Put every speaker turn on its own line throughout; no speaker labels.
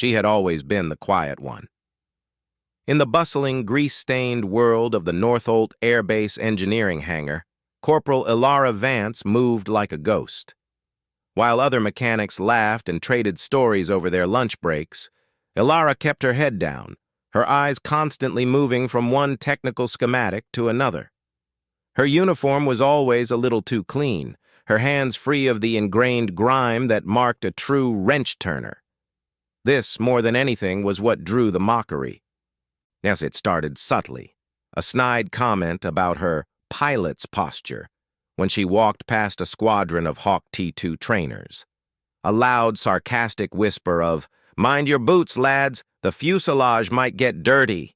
She had always been the quiet one. In the bustling, grease-stained world of the Northolt Air Base engineering hangar, Corporal Ilara Vance moved like a ghost. While other mechanics laughed and traded stories over their lunch breaks, Ilara kept her head down, her eyes constantly moving from one technical schematic to another. Her uniform was always a little too clean, her hands free of the ingrained grime that marked a true wrench-turner. This, more than anything, was what drew the mockery. Yes, it started subtly, a snide comment about her pilot's posture when she walked past a squadron of Hawk T-2 trainers. A loud, sarcastic whisper of, "Mind your boots, lads, the fuselage might get dirty,"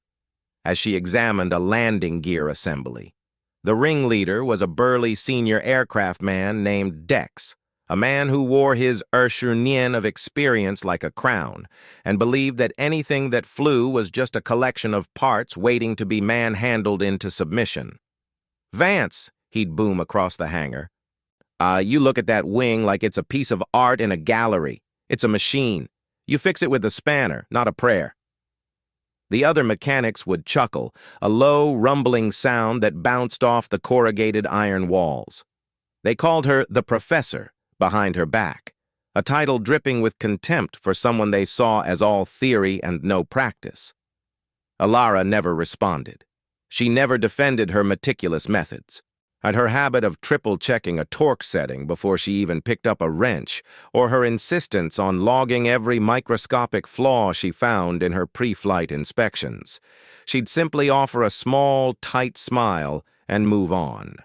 as she examined a landing gear assembly. The ringleader was a burly senior aircraft man named Dex, a man who wore his Urshunien of experience like a crown, and believed that anything that flew was just a collection of parts waiting to be manhandled into submission. "Vance," he'd boom across the hangar. You look at that wing like it's a piece of art in a gallery. It's a machine. You fix it with a spanner, not a prayer." The other mechanics would chuckle, a low, rumbling sound that bounced off the corrugated iron walls. They called her the Professor behind her back, a title dripping with contempt for someone they saw as all theory and no practice. Ilara never responded. She never defended her meticulous methods, and her habit of triple-checking a torque setting before she even picked up a wrench, or her insistence on logging every microscopic flaw she found in her pre-flight inspections. She'd simply offer a small, tight smile and move on.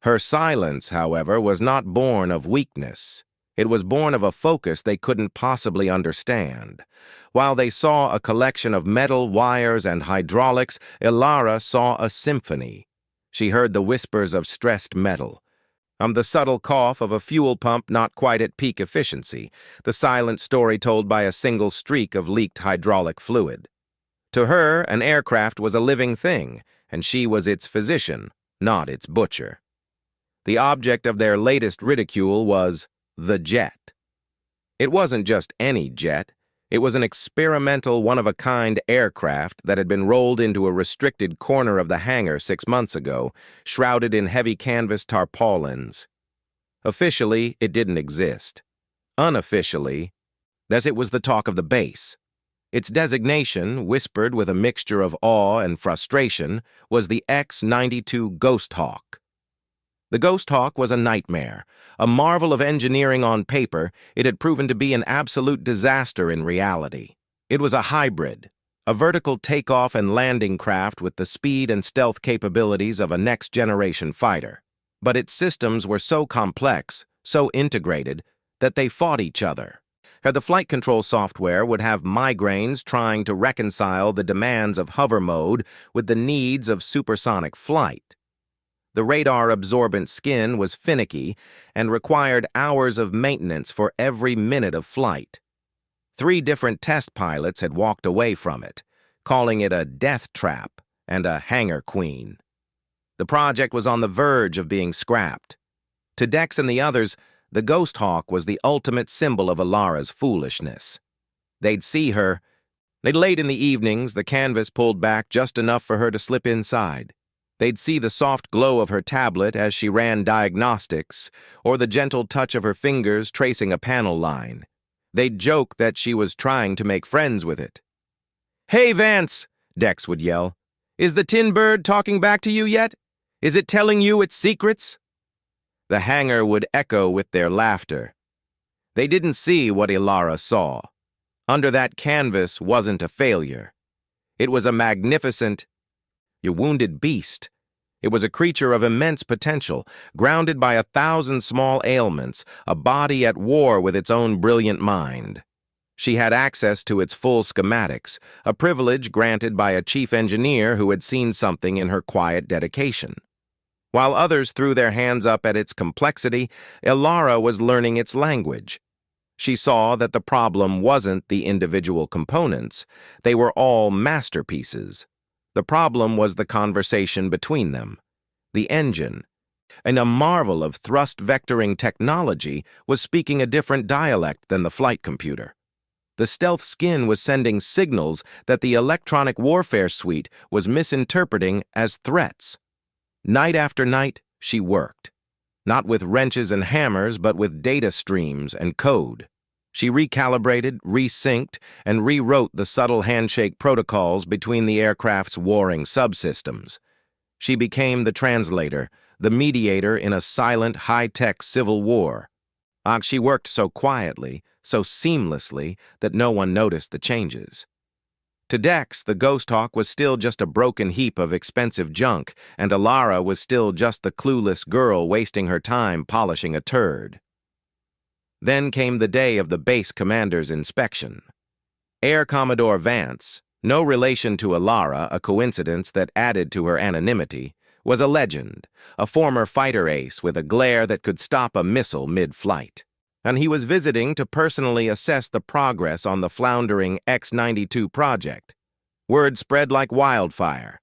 Her silence, however, was not born of weakness. It was born of a focus they couldn't possibly understand. While they saw a collection of metal, wires, and hydraulics, Ilara saw a symphony. She heard the whispers of stressed metal, the subtle cough of a fuel pump not quite at peak efficiency, the silent story told by a single streak of leaked hydraulic fluid. To her, an aircraft was a living thing, and she was its physician, not its butcher. The object of their latest ridicule was the jet. It wasn't just any jet. It was an experimental, one-of-a-kind aircraft that had been rolled into a restricted corner of the hangar 6 months ago, shrouded in heavy canvas tarpaulins. Officially, it didn't exist. Unofficially, as it was the talk of the base. Its designation, whispered with a mixture of awe and frustration, was the X-92 Ghosthawk. The Ghosthawk was a nightmare. A marvel of engineering on paper, it had proven to be an absolute disaster in reality. It was a hybrid, a vertical takeoff and landing craft with the speed and stealth capabilities of a next-generation fighter. But its systems were so complex, so integrated, that they fought each other. The flight control software would have migraines trying to reconcile the demands of hover mode with the needs of supersonic flight. The radar-absorbent skin was finicky and required hours of maintenance for every minute of flight. 3 different test pilots had walked away from it, calling it a death trap and a hangar queen. The project was on the verge of being scrapped. To Dex and the others, the Ghosthawk was the ultimate symbol of Ilara's foolishness. They'd see her. Late in the evenings, the canvas pulled back just enough for her to slip inside. They'd see the soft glow of her tablet as she ran diagnostics, or the gentle touch of her fingers tracing a panel line. They'd joke that she was trying to make friends with it. "Hey, Vance," Dex would yell. "Is the tin bird talking back to you yet? Is it telling you its secrets?" The hangar would echo with their laughter. They didn't see what Ilara saw. Under that canvas wasn't a failure. It was a magnificent, wounded beast. It was a creature of immense potential, grounded by 1,000 small ailments, a body at war with its own brilliant mind. She had access to its full schematics, a privilege granted by a chief engineer who had seen something in her quiet dedication. While others threw their hands up at its complexity, Ilara was learning its language. She saw that the problem wasn't the individual components. They were all masterpieces. The problem was the conversation between them. The engine, and a marvel of thrust-vectoring technology, was speaking a different dialect than the flight computer. The stealth skin was sending signals that the electronic warfare suite was misinterpreting as threats. Night after night, she worked. Not with wrenches and hammers, but with data streams and code. She recalibrated, resynced, and rewrote the subtle handshake protocols between the aircraft's warring subsystems. She became the translator, the mediator in a silent, high-tech civil war. She worked so quietly, so seamlessly, that no one noticed the changes. To Dex, the Ghosthawk was still just a broken heap of expensive junk, and Alara was still just the clueless girl wasting her time polishing a turd. Then came the day of the base commander's inspection. Air Commodore Vance, no relation to Alara, a coincidence that added to her anonymity, was a legend, a former fighter ace with a glare that could stop a missile mid-flight. And he was visiting to personally assess the progress on the floundering X-92 project. Word spread like wildfire.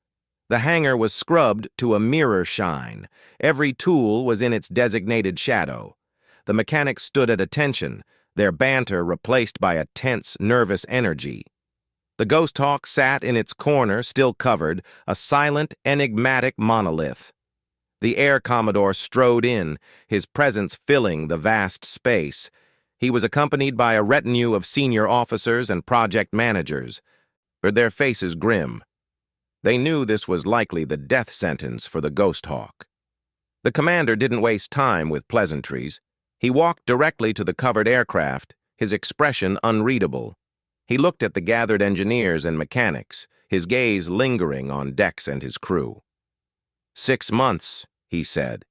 The hangar was scrubbed to a mirror shine. Every tool was in its designated shadow. The mechanics stood at attention, their banter replaced by a tense, nervous energy. The Ghosthawk sat in its corner, still covered, a silent, enigmatic monolith. The Air Commodore strode in, his presence filling the vast space. He was accompanied by a retinue of senior officers and project managers, their faces grim. They knew this was likely the death sentence for the Ghosthawk. The commander didn't waste time with pleasantries. He walked directly to the covered aircraft, his expression unreadable. He looked at the gathered engineers and mechanics, his gaze lingering on Dex and his crew. 6 months, he said,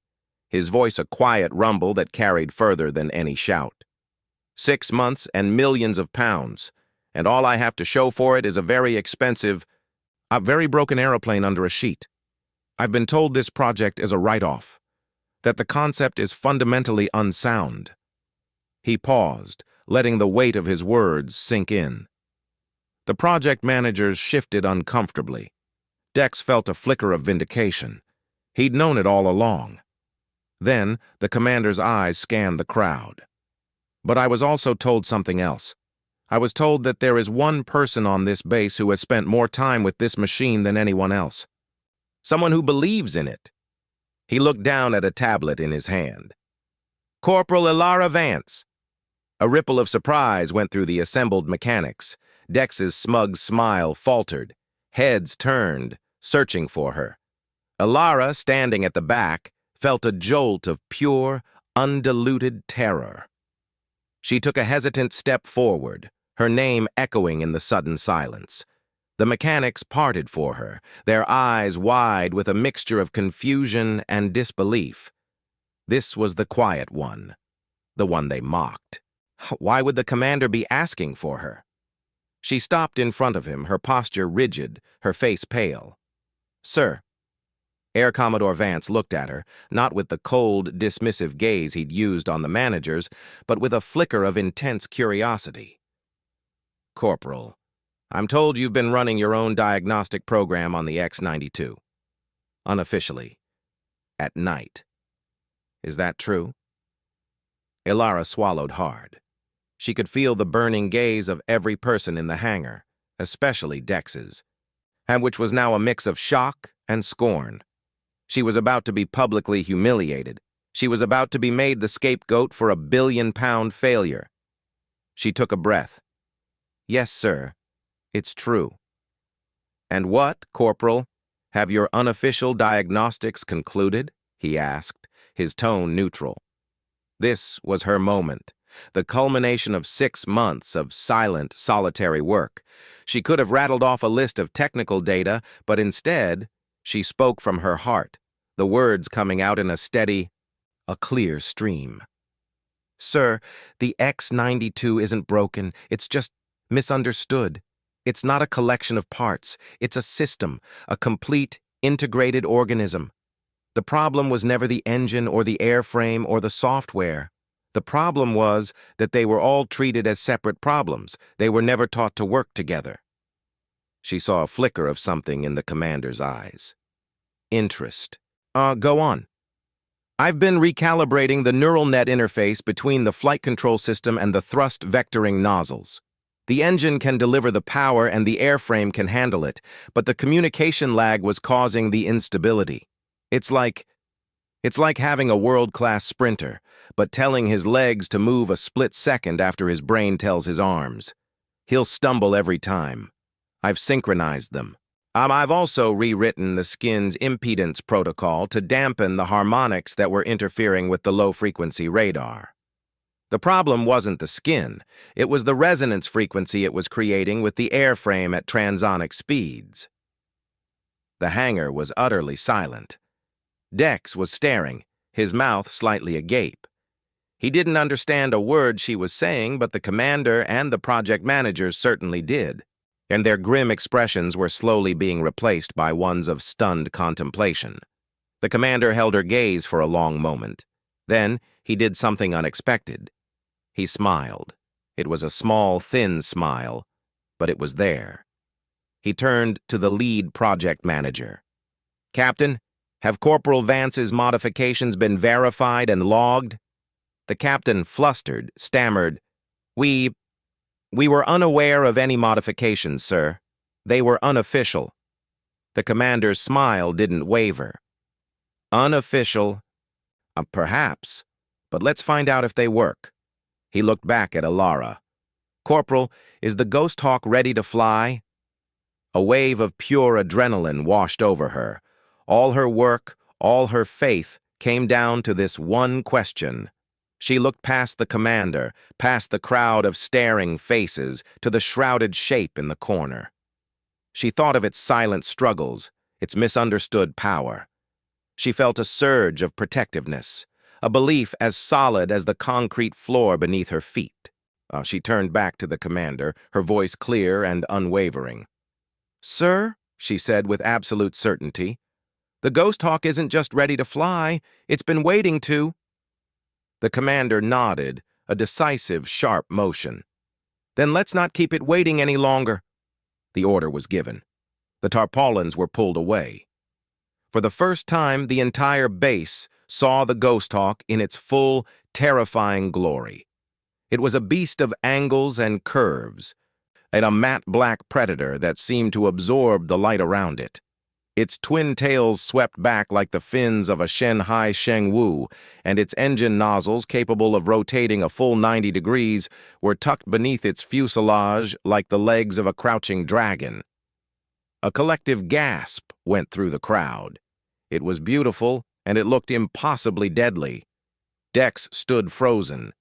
his voice a quiet rumble that carried further than any shout. 6 months and millions of pounds, and all I have to show for it is a very broken aeroplane under a sheet. I've been told this project is a write-off, that the concept is fundamentally unsound. He paused, letting the weight of his words sink in. The project managers shifted uncomfortably. Dex felt a flicker of vindication. He'd known it all along. Then, the commander's eyes scanned the crowd. But I was also told something else. I was told that there is one person on this base who has spent more time with this machine than anyone else. Someone who believes in it. He looked down at a tablet in his hand. Corporal Alara Vance. A ripple of surprise went through the assembled mechanics. Dex's smug smile faltered. Heads turned, searching for her. Alara, standing at the back, felt a jolt of pure, undiluted terror. She took a hesitant step forward, her name echoing in the sudden silence. The mechanics parted for her, their eyes wide with a mixture of confusion and disbelief. This was the quiet one, the one they mocked. Why would the commander be asking for her? She stopped in front of him, her posture rigid, her face pale. Sir. Air Commodore Vance looked at her, not with the cold, dismissive gaze he'd used on the managers, but with a flicker of intense curiosity. Corporal, I'm told you've been running your own diagnostic program on the X-92. Unofficially. At night. Is that true? Alara swallowed hard. She could feel the burning gaze of every person in the hangar, especially Dex's, and which was now a mix of shock and scorn. She was about to be publicly humiliated. She was about to be made the scapegoat for a billion-pound failure. She took a breath. Yes, sir. It's true. And what, Corporal? Have your unofficial diagnostics concluded? He asked, his tone neutral. This was her moment, the culmination of 6 months of silent, solitary work. She could have rattled off a list of technical data, but instead, she spoke from her heart, the words coming out in a clear stream. Sir, the X-92 isn't broken, it's just misunderstood. It's not a collection of parts, it's a system, a complete, integrated organism. The problem was never the engine or the airframe or the software. The problem was that they were all treated as separate problems. They were never taught to work together. She saw a flicker of something in the commander's eyes. Interest. Go on. I've been recalibrating the neural net interface between the flight control system and the thrust vectoring nozzles. The engine can deliver the power and the airframe can handle it, but the communication lag was causing the instability. It's like having a world-class sprinter, but telling his legs to move a split second after his brain tells his arms. He'll stumble every time. I've synchronized them. I've also rewritten the skin's impedance protocol to dampen the harmonics that were interfering with the low-frequency radar. The problem wasn't the skin, it was the resonance frequency it was creating with the airframe at transonic speeds. The hangar was utterly silent. Dex was staring, his mouth slightly agape. He didn't understand a word she was saying, but the commander and the project managers certainly did, and their grim expressions were slowly being replaced by ones of stunned contemplation. The commander held her gaze for a long moment. Then he did something unexpected. He smiled. It was a small, thin smile, but it was there. He turned to the lead project manager. "Captain, have Corporal Vance's modifications been verified and logged?" The captain, flustered, stammered, We were unaware of any modifications, sir. They were unofficial." The commander's smile didn't waver. "Unofficial? Perhaps, but let's find out if they work." He looked back at Alara. "Corporal, is the Ghosthawk ready to fly?" A wave of pure adrenaline washed over her. All her work, all her faith came down to this one question. She looked past the commander, past the crowd of staring faces, to the shrouded shape in the corner. She thought of its silent struggles, its misunderstood power. She felt a surge of protectiveness, a belief as solid as the concrete floor beneath her feet. She turned back to the commander, her voice clear and unwavering. "Sir," she said with absolute certainty, "the Ghosthawk isn't just ready to fly, it's been waiting to." The commander nodded, a decisive, sharp motion. "Then let's not keep it waiting any longer." The order was given. The tarpaulins were pulled away. For the first time, the entire base saw the Ghosthawk in its full, terrifying glory. It was a beast of angles and curves, and a matte black predator that seemed to absorb the light around it. Its twin tails swept back like the fins of a Shanghai Shengwu, and its engine nozzles, capable of rotating a full 90 degrees, were tucked beneath its fuselage like the legs of a crouching dragon. A collective gasp went through the crowd. It was beautiful, and it looked impossibly deadly. Dex stood frozen.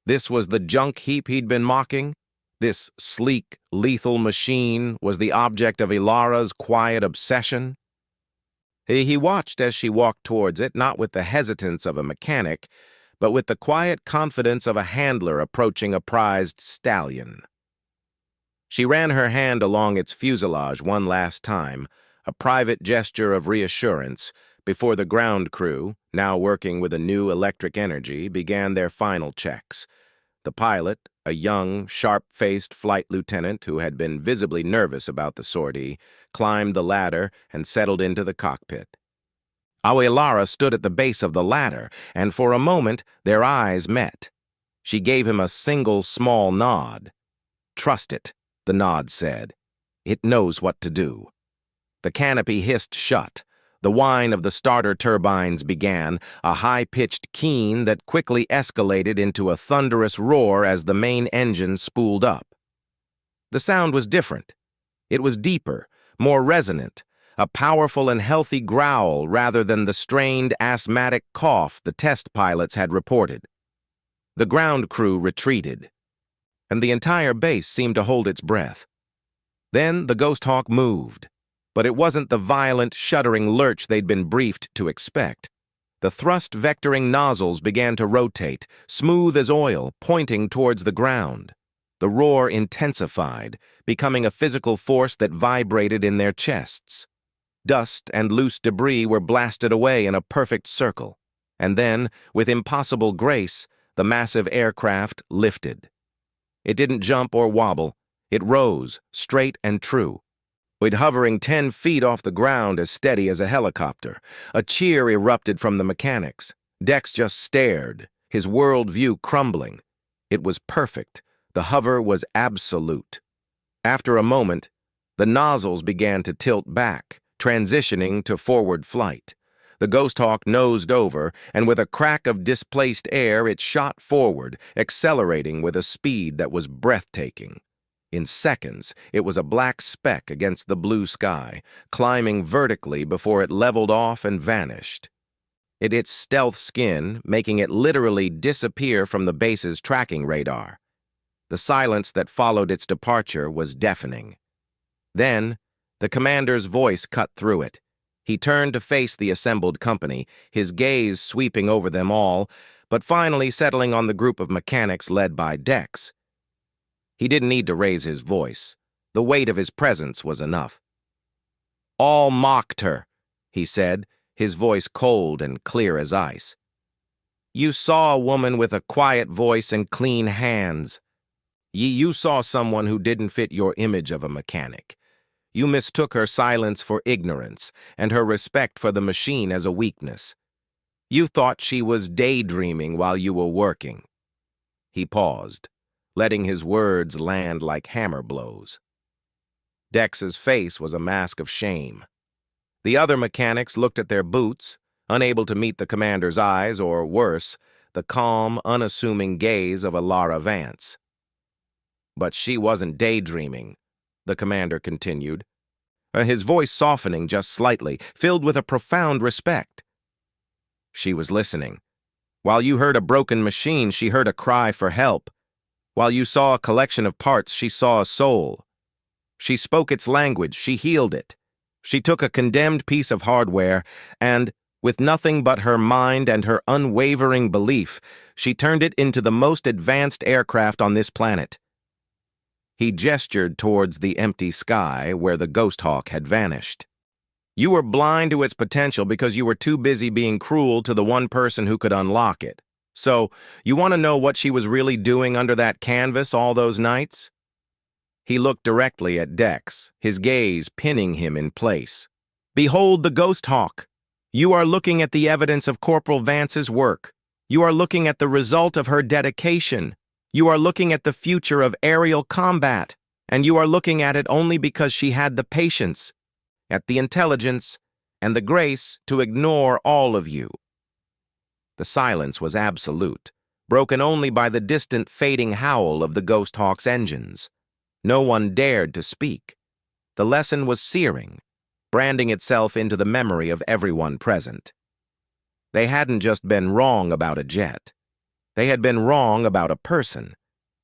This was the junk heap he'd been mocking? This sleek, lethal machine was the object of Ilara's quiet obsession? He watched as she walked towards it, not with the hesitance of a mechanic, but with the quiet confidence of a handler approaching a prized stallion. She ran her hand along its fuselage one last time, a private gesture of reassurance, before the ground crew, now working with a new electric energy, began their final checks. The pilot, a young, sharp-faced flight lieutenant who had been visibly nervous about the sortie, climbed the ladder and settled into the cockpit. Ilara stood at the base of the ladder, and for a moment their eyes met. She gave him a single small nod. "Trust it," the nod said. "It knows what to do." The canopy hissed shut. The whine of the starter turbines began, a high-pitched keen that quickly escalated into a thunderous roar as the main engine spooled up. The sound was different. It was deeper, more resonant, a powerful and healthy growl rather than the strained, asthmatic cough the test pilots had reported. The ground crew retreated, and the entire base seemed to hold its breath. Then the Ghosthawk moved. But it wasn't the violent, shuddering lurch they'd been briefed to expect. The thrust-vectoring nozzles began to rotate, smooth as oil, pointing towards the ground. The roar intensified, becoming a physical force that vibrated in their chests. Dust and loose debris were blasted away in a perfect circle, and then, with impossible grace, the massive aircraft lifted. It didn't jump or wobble. It rose, straight and true. It hovering 10 feet off the ground, as steady as a helicopter. A cheer erupted from the mechanics. Dex just stared, his world view crumbling. It was perfect, The hover was absolute. After a moment, the nozzles began to tilt back, transitioning to forward flight. The Ghosthawk nosed over, and with a crack of displaced air, it shot forward, accelerating with a speed that was breathtaking. In seconds, it was a black speck against the blue sky, climbing vertically before it leveled off and vanished. It hit stealth skin, making it literally disappear from the base's tracking radar. The silence that followed its departure was deafening. Then, the commander's voice cut through it. He turned to face the assembled company, his gaze sweeping over them all, but finally settling on the group of mechanics led by Dex. He didn't need to raise his voice. The weight of his presence was enough. "All mocked her," he said, his voice cold and clear as ice. "You saw a woman with a quiet voice and clean hands. You saw someone who didn't fit your image of a mechanic. You mistook her silence for ignorance and her respect for the machine as a weakness. You thought she was daydreaming while you were working." He paused, letting his words land like hammer blows. Dex's face was a mask of shame. The other mechanics looked at their boots, unable to meet the commander's eyes, or worse, the calm, unassuming gaze of Ilara Vance. "But she wasn't daydreaming," the commander continued, his voice softening just slightly, filled with a profound respect. "She was listening. While you heard a broken machine, she heard a cry for help. While you saw a collection of parts, she saw a soul. She spoke its language, she healed it. She took a condemned piece of hardware and, with nothing but her mind and her unwavering belief, she turned it into the most advanced aircraft on this planet." He gestured towards the empty sky where the Ghosthawk had vanished. "You were blind to its potential because you were too busy being cruel to the one person who could unlock it. So, you want to know what she was really doing under that canvas all those nights?" He looked directly at Dex, his gaze pinning him in place. "Behold the Ghosthawk. You are looking at the evidence of Corporal Vance's work. You are looking at the result of her dedication. You are looking at the future of aerial combat, and you are looking at it only because she had the patience, at the intelligence, and the grace to ignore all of you." The silence was absolute, broken only by the distant fading howl of the Ghosthawk's engines. No one dared to speak. The lesson was searing, branding itself into the memory of everyone present. They hadn't just been wrong about a jet. They had been wrong about a person.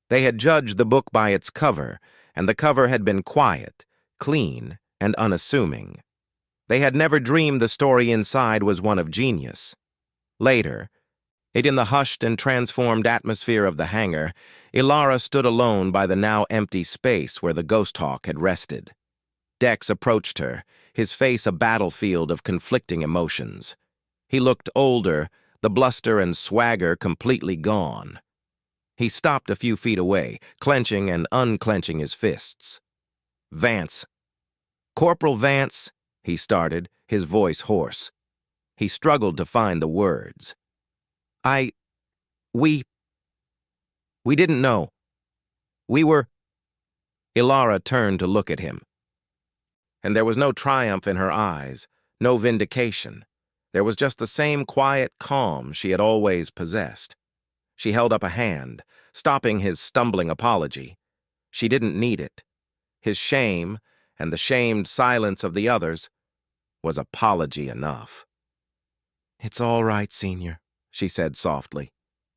They had judged the book by its cover, and the cover had been quiet, clean, and unassuming. They had never dreamed the story inside was one of genius. Later, in the hushed and transformed atmosphere of the hangar, Ilara stood alone by the now empty space where the Ghosthawk had rested. Dex approached her, his face a battlefield of conflicting emotions. He looked older, the bluster and swagger completely gone. He stopped a few feet away, clenching and unclenching his fists. "Vance. Corporal Vance," he started, his voice hoarse. He struggled to find the words. We didn't know. We were—" Ilara turned to look at him. And there was no triumph in her eyes, no vindication. There was just the same quiet calm she had always possessed. She held up a hand, stopping his stumbling apology. She didn't need it. His shame, and the shamed silence of the others, was apology enough. "It's all right, Senior," she said softly.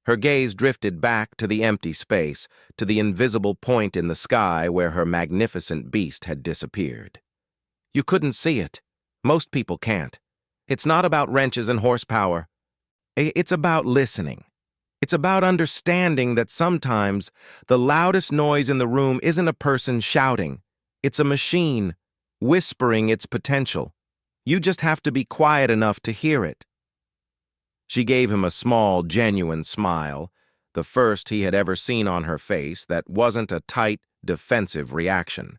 Her gaze drifted back to the empty space, to the invisible point in the sky where her magnificent beast had disappeared. "You couldn't see it. Most people can't. It's not about wrenches and horsepower. It's about listening. It's about understanding that sometimes the loudest noise in the room isn't a person shouting. It's a machine, whispering its potential. You just have to be quiet enough to hear it." She gave him a small, genuine smile, the first he had ever seen on her face that wasn't a tight, defensive reaction.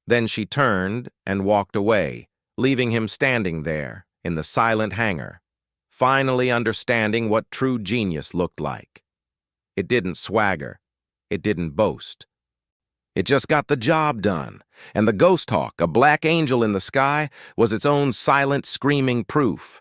Then she turned and walked away, leaving him standing there in the silent hangar, finally understanding what true genius looked like. It didn't swagger. It didn't boast. It just got the job done, and the Ghosthawk, a black angel in the sky, was its own silent, screaming proof.